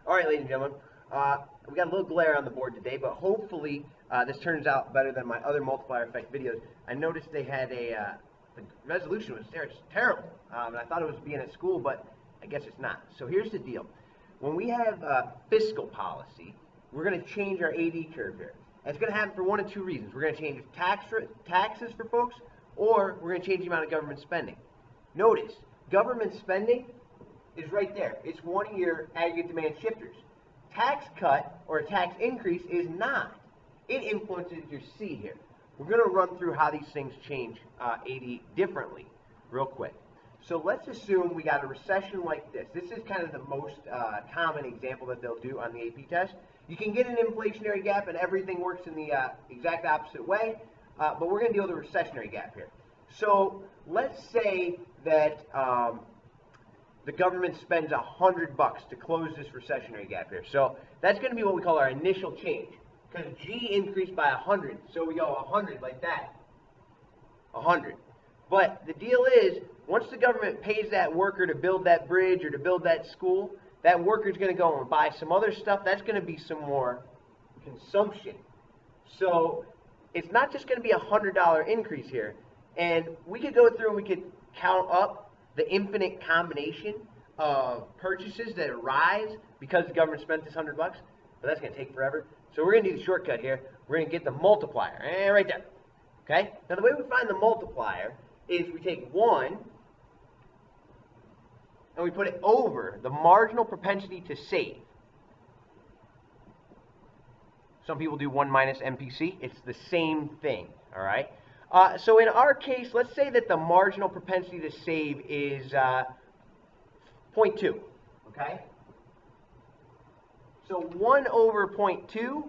All right, ladies and gentlemen, we got a little glare on the board today, but hopefully this turns out better than my other multiplier effect videos. I noticed they had the resolution was there, it's terrible, and I thought it was being at school, but I guess it's not. So here's the deal. When we have fiscal policy, we're going to change our AD curve here. And it's going to happen for one of two reasons. We're going to change taxes for folks, or we're going to change the amount of government spending. Notice, government spending is right there. It's one of your aggregate demand shifters. Tax cut or a tax increase is not. It influences your C here. We're going to run through how these things change AD differently real quick. So let's assume we got a recession like this. This is kind of the most common example that they'll do on the AP test. You can get an inflationary gap and everything works in the exact opposite way, but we're going to deal with a recessionary gap here. So let's say that the government spends $100 to close this recessionary gap here. So that's going to be what we call our initial change, because G increased by 100. So we go 100 like that, 100. But the deal is, once the government pays that worker to build that bridge or to build that school, that worker's going to go and buy some other stuff. That's going to be some more consumption. So it's not just going to be a $100 increase here. And we could go through and we could count up the infinite combination of purchases that arise because the government spent this $100, but that's going to take forever. So we're going to do the shortcut here. We're going to get the multiplier, right there. Okay? Now the way we find the multiplier is we take 1 and we put it over the marginal propensity to save. Some people do 1 minus MPC. It's the same thing, all right? So in our case, let's say that the marginal propensity to save is 0.2, okay? So 1 over 0.2,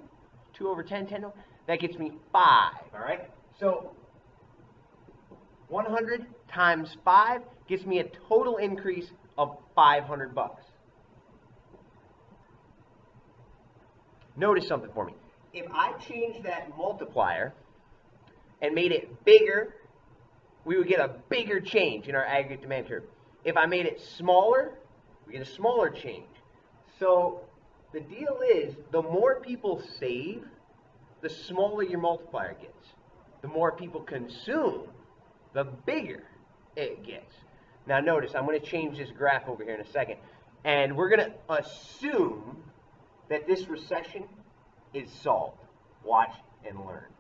2 over 10, 10 over, that gets me 5, all right? So 100 times 5 gives me a total increase of $500. Notice something for me. If I change that multiplier and made it bigger, we would get a bigger change in our aggregate demand curve. If I made it smaller, we get a smaller change. So the deal is, the more people save, the smaller your multiplier gets. The more people consume, the bigger it gets. Now notice, I'm going to change this graph over here in a second, and we're going to assume that this recession is solved. Watch and learn.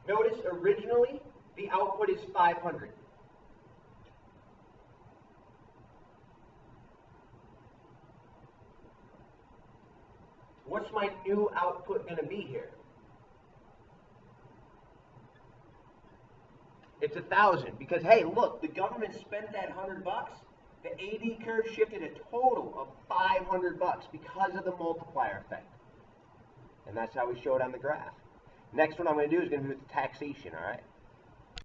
Notice originally the output is 500. What's my new output going to be here? It's 1,000, because hey, look, the government spent that $100. The AD curve shifted a total of $500 because of the multiplier effect. And that's how we show it on the graph. Next one I'm going to do is going to be with the taxation, all right?